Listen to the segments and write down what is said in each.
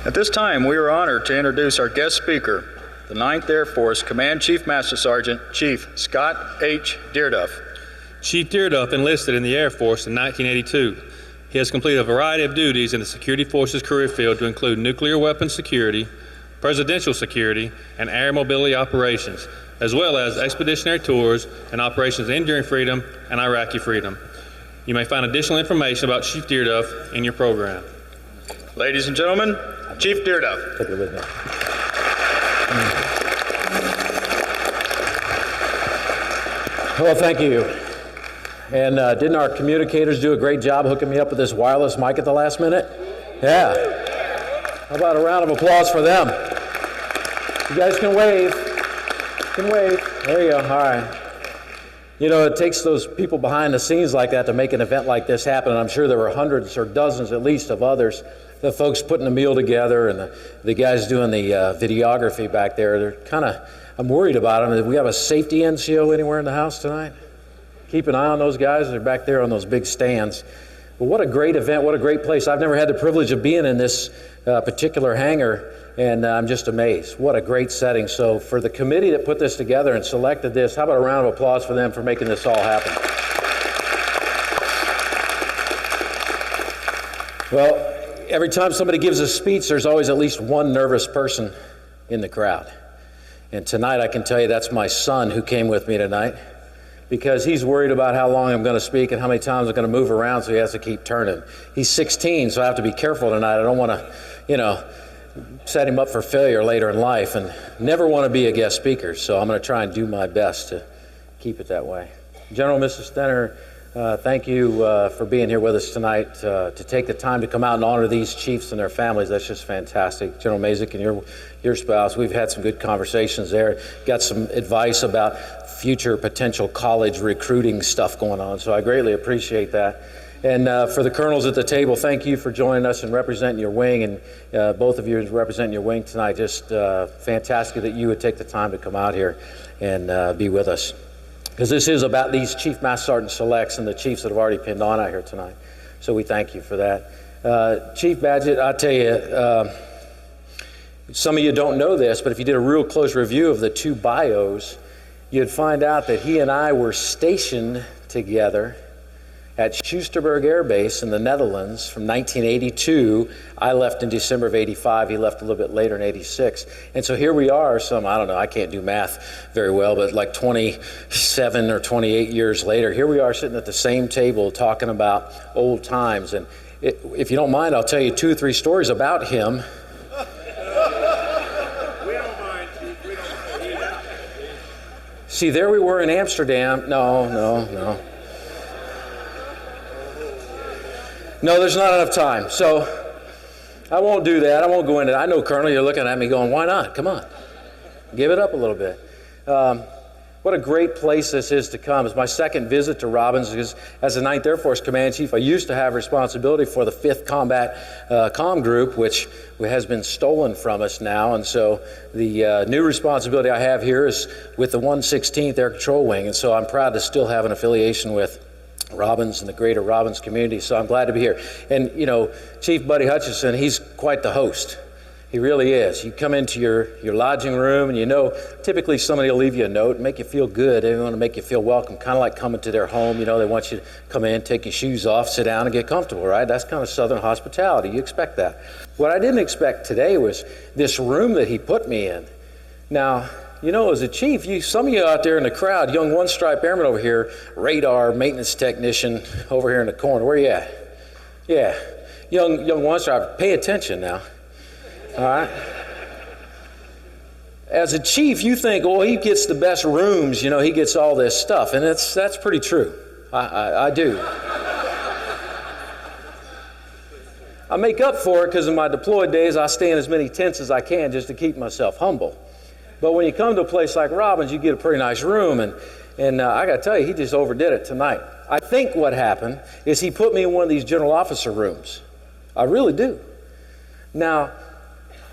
At this time, we are honored to introduce our guest speaker, the 9th Air Force Command Chief Master Sergeant, Chief Scott H. Dearduff. Chief Dearduff enlisted in the Air Force in 1982. He has completed a variety of duties in the Security Forces career field to include nuclear weapons security, presidential security, and air mobility operations, as well as expeditionary tours and operations in Enduring Freedom and Iraqi Freedom. You may find additional information about Chief Dearduff in your program. Ladies and gentlemen, Chief Dearduff. Take it with me. Well, thank you. And didn't our communicators do a great job hooking me up with this wireless mic at the last minute? Yeah. How about a round of applause for them? You guys can wave. You can wave. There you go. All right. You know, it takes those people behind the scenes like that to make an event like this happen, and I'm sure there were hundreds or dozens at least of others. The folks putting the meal together and the guys doing the videography back there, they're kind of, I'm worried about them. Do we have a safety NCO anywhere in the house tonight? Keep an eye on those guys. They're back there on those big stands. But what a great event, what a great place. I've never had the privilege of being in this particular hangar, and I'm just amazed. What a great setting. So for the committee that put this together and selected this, how about a round of applause for them for making this all happen? Well, every time somebody gives a speech, there's always at least one nervous person in the crowd. And tonight I can tell you that's my son who came with me tonight, because he's worried about how long I'm going to speak and how many times I'm going to move around, so he has to keep turning. He's 16, so I have to be careful tonight. I don't want to, set him up for failure later in life, and never want to be a guest speaker, so I'm going to try and do my best to keep it that way. General, Mrs. Stenner, thank you for being here with us tonight, to take the time to come out and honor these chiefs and their families. That's just fantastic. General Mazik and your spouse, we've had some good conversations there, got some advice about future potential college recruiting stuff going on, so I greatly appreciate that. And for the colonels at the table, thank you for joining us and representing your wing, and both of you representing your wing tonight. Just fantastic that you would take the time to come out here and be with us, because this is about these Chief Master Sergeant Selects and the chiefs that have already pinned on out here tonight. So we thank you for that. Chief Badgett, I tell you, some of you don't know this, but if you did a real close review of the two bios, you'd find out that he and I were stationed together at Schusterberg Air Base in the Netherlands from 1982. I left in December of 85. He left a little bit later in 86. And so here we are, I don't know, I can't do math very well, but like 27 or 28 years later, here we are sitting at the same table talking about old times. And if you don't mind, I'll tell you 2 or 3 stories about him. We don't mind, Chief. We don't mind. See, there we were in Amsterdam. No, there's not enough time. So I won't do that. I won't go into that. I know, Colonel, you're looking at me going, why not? Come on. Give it up a little bit. What a great place this is to come. It's my second visit to Robbins, because as the 9th Air Force Command Chief, I used to have responsibility for the 5th Combat Comm Group, which has been stolen from us now. And so the new responsibility I have here is with the 116th Air Control Wing. And so I'm proud to still have an affiliation with Robbins and the greater Robbins community, so I'm glad to be here. And Chief Buddy Hutchison, he's quite the host. He really is. You come into your lodging room, and typically somebody will leave you a note and make you feel good. They want to make you feel welcome, kind of like coming to their home. They want you to come in, take your shoes off, sit down, and get comfortable, right? That's kind of Southern hospitality. You expect that. What I didn't expect today was this room that he put me in. Now, as a chief, some of you out there in the crowd, young one-stripe airman over here, radar maintenance technician over here in the corner, where you at? Yeah, young one-stripe, pay attention now, all right? As a chief, you think, he gets the best rooms, he gets all this stuff, and that's pretty true. I do. I make up for it because in my deployed days, I stay in as many tents as I can just to keep myself humble. But when you come to a place like Robbins, you get a pretty nice room, and I got to tell you, he just overdid it tonight. I think what happened is he put me in one of these general officer rooms. I really do. Now,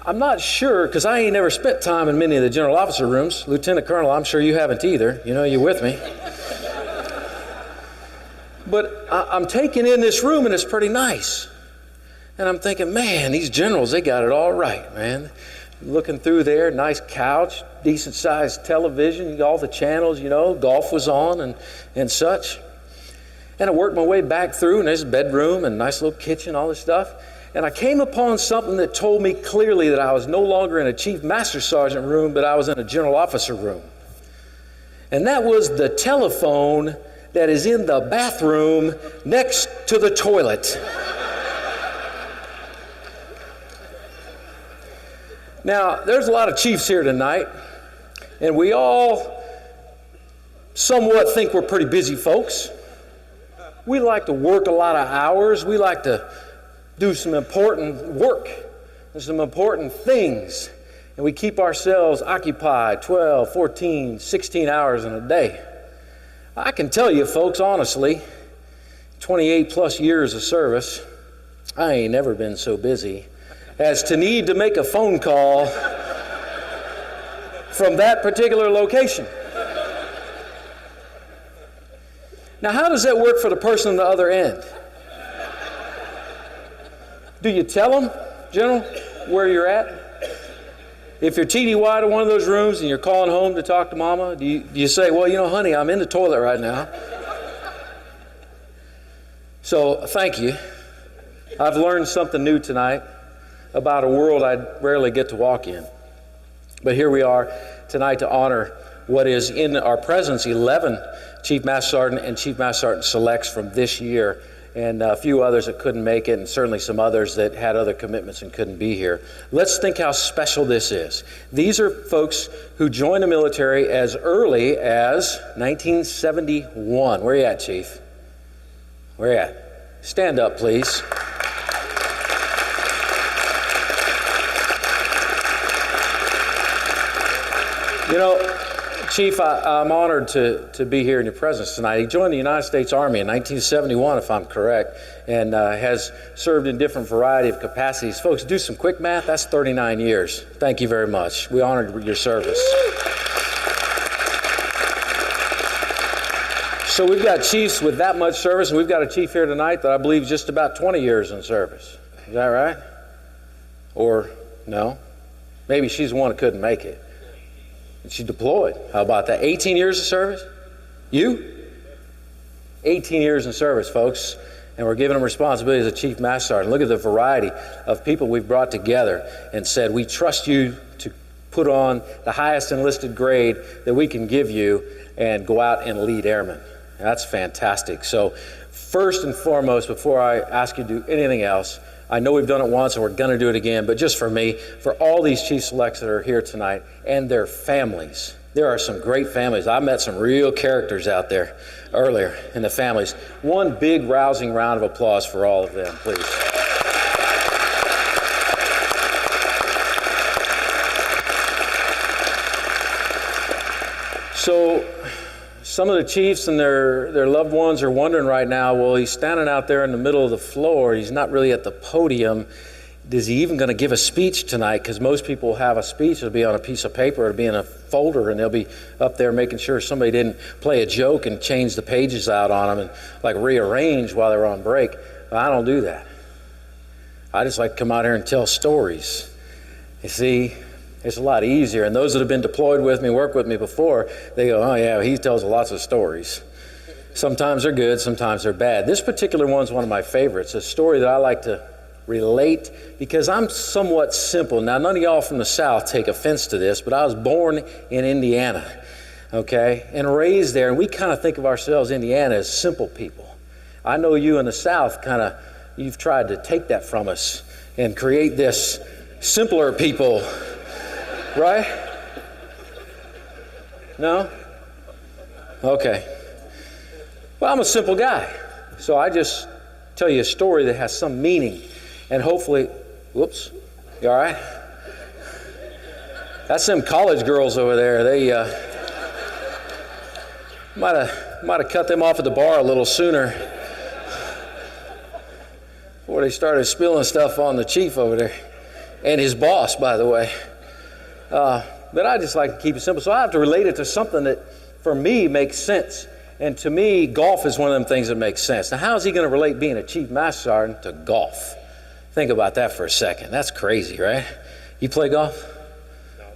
I'm not sure, because I ain't never spent time in many of the general officer rooms. Lieutenant Colonel, I'm sure you haven't either. You're with me. But I'm taking in this room, and it's pretty nice. And I'm thinking, man, these generals, they got it all right, man. Looking through there, nice couch, decent sized television, all the channels, golf was on and such. And I worked my way back through, and there's a bedroom and a nice little kitchen, all this stuff. And I came upon something that told me clearly that I was no longer in a Chief Master Sergeant room, but I was in a General Officer room. And that was the telephone that is in the bathroom next to the toilet. Now, there's a lot of chiefs here tonight, and we all somewhat think we're pretty busy folks. We like to work a lot of hours. We like to do some important work and some important things. And we keep ourselves occupied 12, 14, 16 hours in a day. I can tell you, folks, honestly, 28 plus years of service, I ain't never been so busy as to need to make a phone call from that particular location. Now, how does that work for the person on the other end? Do you tell them, General, where you're at? If you're TDY to one of those rooms and you're calling home to talk to Mama, do you say, well, honey, I'm in the toilet right now? So, thank you. I've learned something new tonight about a world I rarely get to walk in. But here we are tonight to honor what is in our presence 11 Chief Master Sergeant and Chief Master Sergeant selects from this year, and a few others that couldn't make it, and certainly some others that had other commitments and couldn't be here. Let's think how special this is. These are folks who joined the military as early as 1971. Where you at, Chief? Where you at? Stand up, please. Chief, I'm honored to be here in your presence tonight. He joined the United States Army in 1971, if I'm correct, and has served in different variety of capacities. Folks, do some quick math. That's 39 years. Thank you very much. We honored your service. So we've got chiefs with that much service, and we've got a chief here tonight that I believe is just about 20 years in service. Is that right? Or no? Maybe she's the one that couldn't make it. She deployed. How about that? 18 years of service? You? 18 years in service, folks. And we're giving them responsibility as a Chief Master Sergeant. Look at the variety of people we've brought together and said, we trust you to put on the highest enlisted grade that we can give you and go out and lead airmen. That's fantastic. So first and foremost, before I ask you to do anything else, I know we've done it once and we're going to do it again, but just for me, for all these chief selects that are here tonight and their families. There are some great families. I met some real characters out there earlier in the families. One big rousing round of applause for all of them, please. So some of the chiefs and their loved ones are wondering right now, well, he's standing out there in the middle of the floor. He's not really at the podium. Is he even going to give a speech tonight? Because most people will have a speech. It'll be on a piece of paper. It'll be in a folder, and they'll be up there making sure somebody didn't play a joke and change the pages out on them and like rearrange while they're on break. But I don't do that. I just like to come out here and tell stories. You see, it's a lot easier. And those that have been deployed with me, worked with me before, they go, oh yeah, he tells lots of stories. Sometimes they're good, sometimes they're bad. This particular one's one of my favorites, a story that I like to relate because I'm somewhat simple. Now, none of y'all from the South take offense to this, but I was born in Indiana, okay, and raised there. And we kind of think of ourselves, Indiana, as simple people. I know you in the South you've tried to take that from us and create this simpler people. Right? No? Okay. Well, I'm a simple guy. So I just tell you a story that has some meaning. And hopefully, whoops, you all right? That's them college girls over there. They might have cut them off at the bar a little sooner before they started spilling stuff on the chief over there. And his boss, by the way. But I just like to keep it simple. So I have to relate it to something that, for me, makes sense. And to me, golf is one of them things that makes sense. Now, how is he going to relate being a Chief Master Sergeant to golf? Think about that for a second. That's crazy, right? You play golf?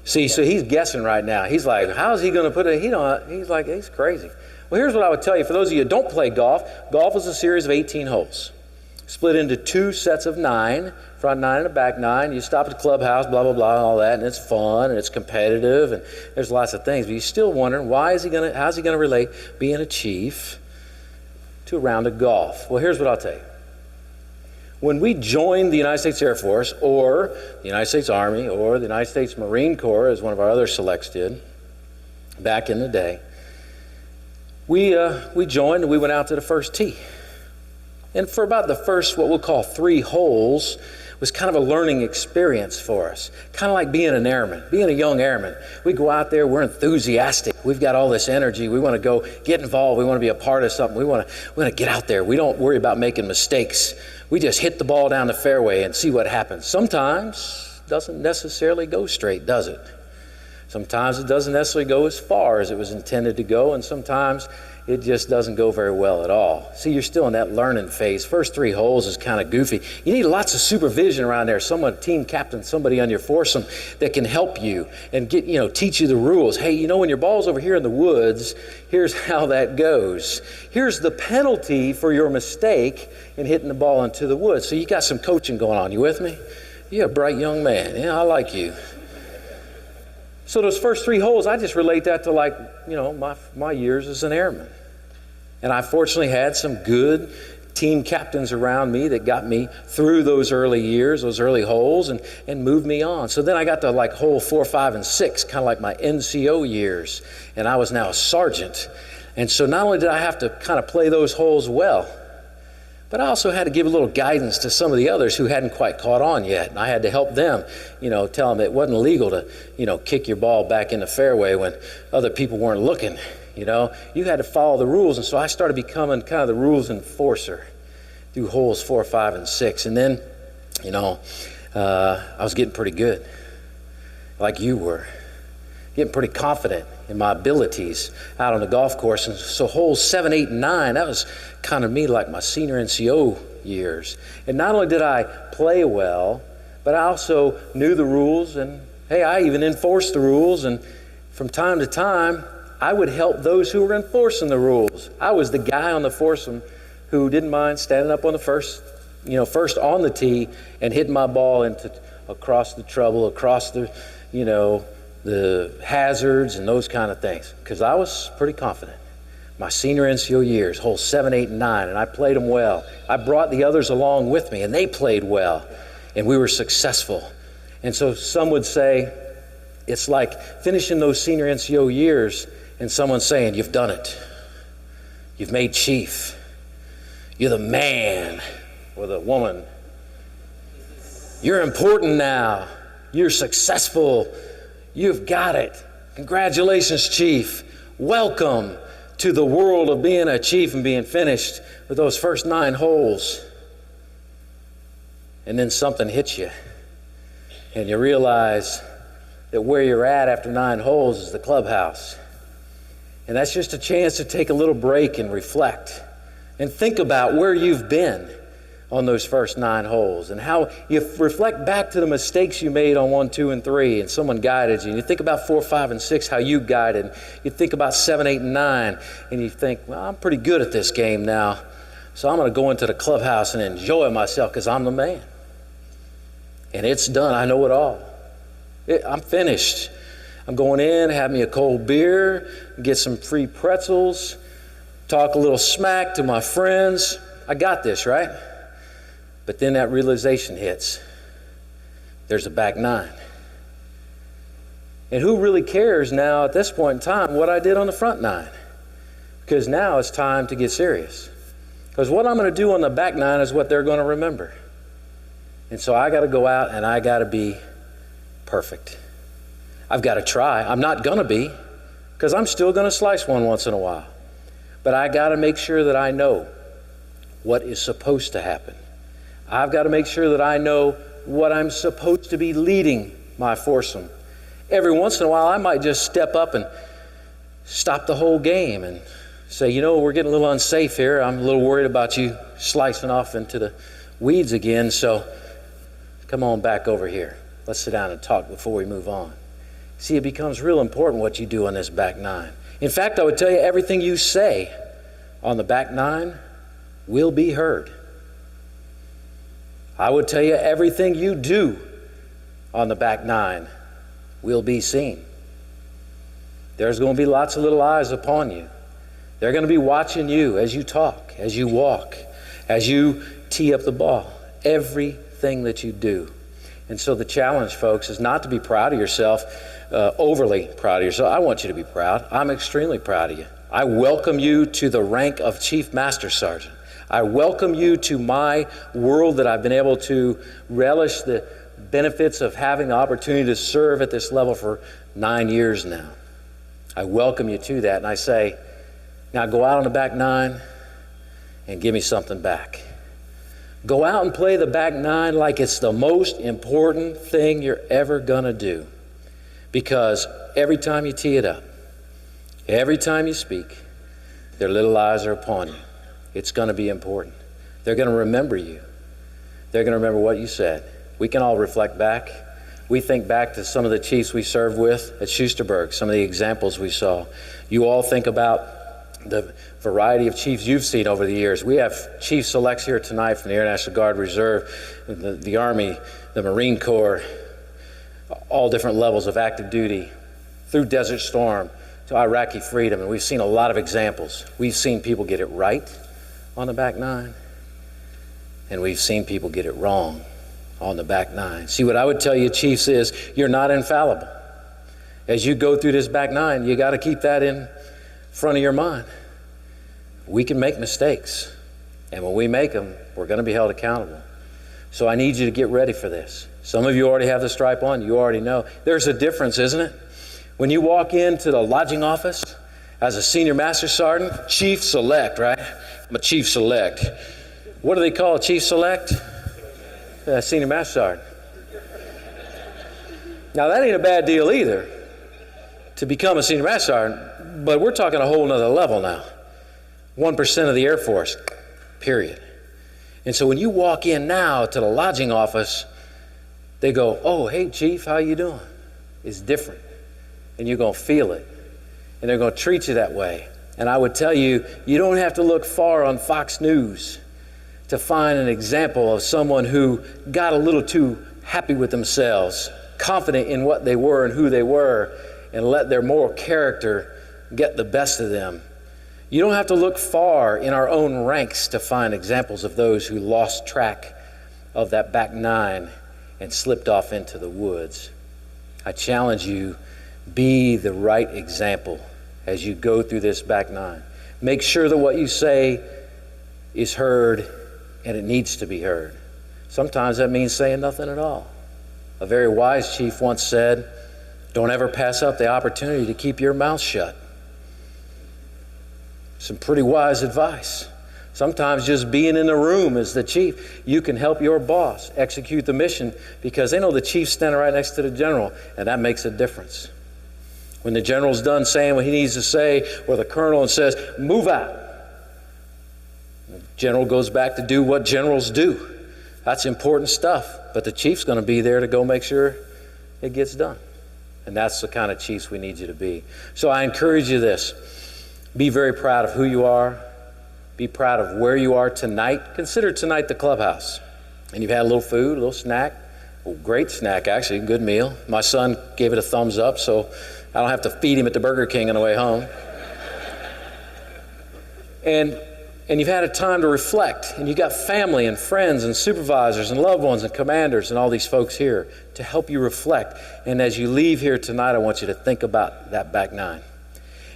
See, so he's guessing right now. He's like, how's he going to put it? He's like, he's crazy. Well, here's what I would tell you. For those of you who don't play golf, golf is a series of 18 holes, split into 2 sets of 9, front 9 and a back 9. You stop at the clubhouse, blah, blah, blah, and all that, and it's fun, and it's competitive, and there's lots of things. But you're still wondering, how's he going to relate being a chief to a round of golf? Well, here's what I'll tell you. When we joined the United States Air Force, or the United States Army, or the United States Marine Corps, as one of our other selects did back in the day, we joined and we went out to the first tee. And for about the first, what we'll call 3 holes, was kind of a learning experience for us. Kind of like being an airman, being a young airman. We go out there, we're enthusiastic. We've got all this energy. We want to go get involved. We want to be a part of something. We want to get out there. We don't worry about making mistakes. We just hit the ball down the fairway and see what happens. Sometimes it doesn't necessarily go straight, does it? Sometimes it doesn't necessarily go as far as it was intended to go, and sometimes it just doesn't go very well at all. See, you're still in that learning phase. First 3 holes is kind of goofy. You need lots of supervision around there. Someone, team captain, somebody on your foursome that can help you and teach you the rules. Hey, when your ball's over here in the woods, here's how that goes. Here's the penalty for your mistake in hitting the ball into the woods. So you got some coaching going on. You with me? You're a bright young man. Yeah, I like you. So those first 3 holes, I just relate that to my years as an airman. And I fortunately had some good team captains around me that got me through those early years, those early holes, and moved me on. So then I got to hole 4, 5, and 6, kind of like my NCO years. And I was now a sergeant. And so not only did I have to kind of play those holes well, but I also had to give a little guidance to some of the others who hadn't quite caught on yet. And I had to help them, tell them it wasn't legal to, kick your ball back in the fairway when other people weren't looking. You had to follow the rules. And so I started becoming kind of the rules enforcer through holes 4, 5, and 6. And then, I was getting pretty good, like you were, getting pretty confident in my abilities out on the golf course. And so holes 7, 8, and 9, that was kind of me, like my senior NCO years. And not only did I play well, but I also knew the rules, and hey, I even enforced the rules. And from time to time, I would help those who were enforcing the rules. I was the guy on the foursome who didn't mind standing up on the first on the tee and hitting my ball across the trouble, across the hazards and those kind of things, because I was pretty confident. My senior NCO years, holes 7, 8, and 9, and I played them well. I brought the others along with me, and they played well, and we were successful. And so some would say it's like finishing those senior NCO years and someone saying, you've done it. You've made chief. You're the man or the woman. You're important now. You're successful. You've got it. Congratulations, chief. Welcome to the world of being a chief and being finished with those first 9 holes. And then something hits you, and you realize that where you're at after 9 holes is the clubhouse. And that's just a chance to take a little break and reflect and think about where you've been on those first 9 holes and how you reflect back to the mistakes you made on 1, 2, and 3, and someone guided you. And you think about 4, 5, and 6, how you guided. You think about 7, 8, and 9, and you think, well, I'm pretty good at this game now, so I'm going to go into the clubhouse and enjoy myself because I'm the man. And it's done. I know it all. I'm finished. I'm going in, have me a cold beer, get some free pretzels, talk a little smack to my friends. I got this, right? But then that realization hits. There's a back 9. And who really cares now at this point in time what I did on the front 9? Because now it's time to get serious. Because what I'm going to do on the back 9 is what they're going to remember. And so I got to go out and I got to be perfect. I've got to try. I'm not going to be, because I'm still going to slice one once in a while. But I got to make sure that I know what is supposed to happen. I've got to make sure that I know what I'm supposed to be leading my foursome. Every once in a while, I might just step up and stop the whole game and say, we're getting a little unsafe here. I'm a little worried about you slicing off into the weeds again. So come on back over here. Let's sit down and talk before we move on. See, it becomes real important what you do on this back nine. In fact, I would tell you everything you say on the back nine will be heard. I would tell you everything you do on the back nine will be seen. There's going to be lots of little eyes upon you. They're going to be watching you as you talk, as you walk, as you tee up the ball, everything that you do. And so the challenge, folks, is not to be proud of yourself, overly proud of yourself. I want you to be proud. I'm extremely proud of you. I welcome you to the rank of Chief Master Sergeant. I welcome you to my world that I've been able to relish the benefits of having the opportunity to serve at this level for 9 years now. I welcome you to that, and I say, now go out on the back nine and give me something back. Go out and play the back nine like it's the most important thing you're ever gonna do. Because every time you tee it up, every time you speak, their little eyes are upon you. It's gonna be important. They're gonna remember you. They're gonna remember what you said. We can all reflect back. We think back to some of the chiefs we served with at Schusterberg, some of the examples we saw. You all think about the variety of chiefs you've seen over the years. We have chief selects here tonight from the Air National Guard Reserve, the Army, the Marine Corps, all different levels of active duty, through Desert Storm to Iraqi freedom, and we've seen a lot of examples. We've seen people get it right on the back nine, and we've seen people get it wrong on the back nine. See, what I would tell you, chiefs, is you're not infallible. As you go through this back nine, you got to keep that in front of your mind. We can make mistakes, and when we make them, we're going to be held accountable. So I need you to get ready for this. Some of you already have the stripe on. You already know. There's a difference, isn't it? When you walk into the lodging office as a senior master sergeant, chief select, right? I'm a chief select. What do they call a chief select? Senior master sergeant. Now that ain't a bad deal either, to become a senior master sergeant, but we're talking a whole nother level now. 1% of the Air Force, period. And so when you walk in now to the lodging office, they go, oh, hey, chief, how you doing? It's different. And you're going to feel it. And they're going to treat you that way. And I would tell you, you don't have to look far on Fox News to find an example of someone who got a little too happy with themselves, confident in what they were and who they were, and let their moral character get the best of them. You don't have to look far in our own ranks to find examples of those who lost track of that back nine and slipped off into the woods. I challenge you, be the right example as you go through this back nine. Make sure that what you say is heard, and it needs to be heard. Sometimes that means saying nothing at all. A very wise chief once said, don't ever pass up the opportunity to keep your mouth shut. Some pretty wise advice. Sometimes just being in the room as the chief, you can help your boss execute the mission because they know the chief's standing right next to the general, and that makes a difference. When the general's done saying what he needs to say, or the colonel and says, move out, the general goes back to do what generals do. That's important stuff, but the chief's going to be there to go make sure it gets done. And that's the kind of chiefs we need you to be. So I encourage you this. Be very proud of who you are. Be proud of where you are tonight. Consider tonight the clubhouse. And you've had a little food, a little snack. Well, great snack, actually, good meal. My son gave it a thumbs up, so I don't have to feed him at the Burger King on the way home. And you've had a time to reflect, and you've got family and friends and supervisors and loved ones and commanders and all these folks here to help you reflect. And as you leave here tonight, I want you to think about that back nine.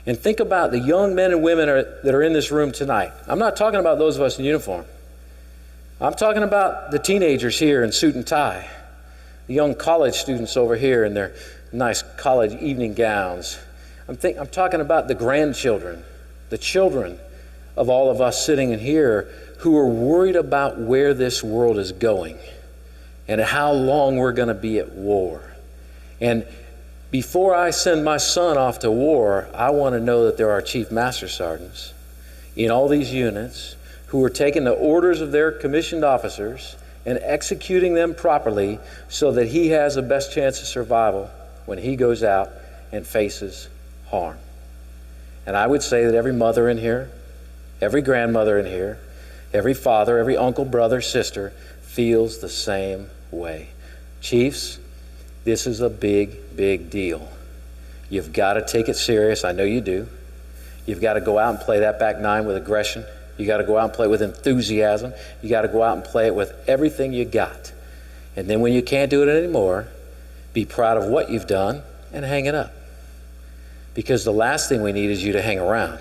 And think about the young men and women that are in this room tonight. I'm not talking about those of us in uniform. I'm talking about the teenagers here in suit and tie, the young college students over here in their nice college evening gowns. I'm talking about the grandchildren, the children of all of us sitting in here who are worried about where this world is going and how long we're going to be at war. And before I send my son off to war, I want to know that there are chief master sergeants in all these units who are taking the orders of their commissioned officers and executing them properly so that he has the best chance of survival when he goes out and faces harm. And I would say that every mother in here, every grandmother in here, every father, every uncle, brother, sister feels the same way. Chiefs, this is a big, big deal. You've got to take it serious. I know you do. You've got to go out and play that back nine with aggression. You got to go out and play with enthusiasm. You got to go out and play it with everything you got. And then when you can't do it anymore, be proud of what you've done and hang it up. Because the last thing we need is you to hang around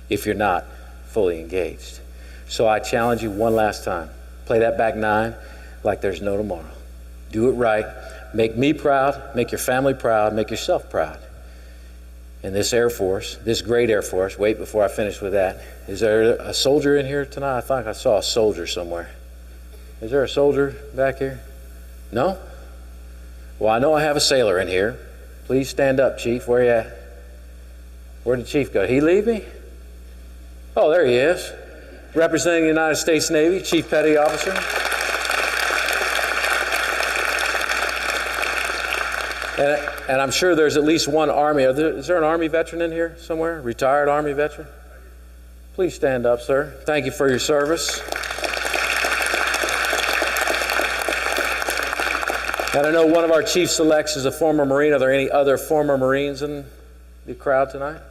if you're not fully engaged. So I challenge you one last time. Play that back nine like there's no tomorrow. Do it right. Make me proud, make your family proud, make yourself proud. And this Air Force, this great Air Force, wait before I finish with that. Is there a soldier in here tonight? I thought I saw a soldier somewhere. Is there a soldier back here? No? Well, I know I have a sailor in here. Please stand up, Chief. Where you at? Where did Chief go? Did he leave me? Oh, there he is. Representing the United States Navy, Chief Petty Officer. And I'm sure there's at least one Army. Is there an Army veteran in here somewhere? Retired Army veteran? Please stand up, sir. Thank you for your service. And I know one of our chief selects is a former Marine. Are there any other former Marines in the crowd tonight?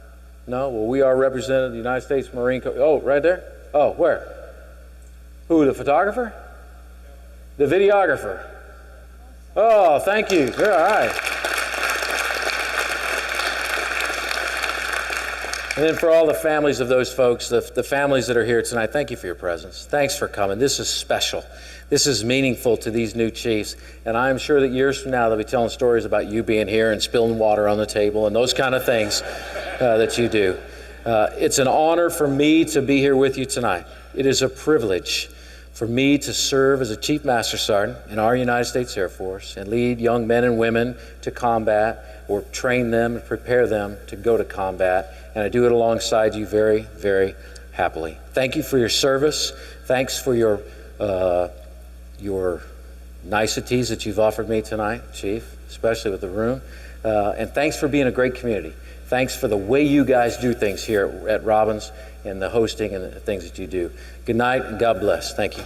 No? Well, we are representing the United States Marine Corps. Oh, right there? Oh, where? Who, the photographer? The videographer? Oh, thank you. All right. And then for all the families of those folks, the families that are here tonight, thank you for your presence. Thanks for coming. This is special. This is meaningful to these new chiefs. And I'm sure that years from now, they'll be telling stories about you being here and spilling water on the table and those kind of things that you do. It's an honor for me to be here with you tonight. It is a privilege for me to serve as a Chief Master Sergeant in our United States Air Force and lead young men and women to combat or train them and prepare them to go to combat. And I do it alongside you very, very happily. Thank you for your service. Thanks for your niceties that you've offered me tonight, Chief, especially with the room. And thanks for being a great community. Thanks for the way you guys do things here at Robbins and the hosting and the things that you do. Good night and God bless. Thank you.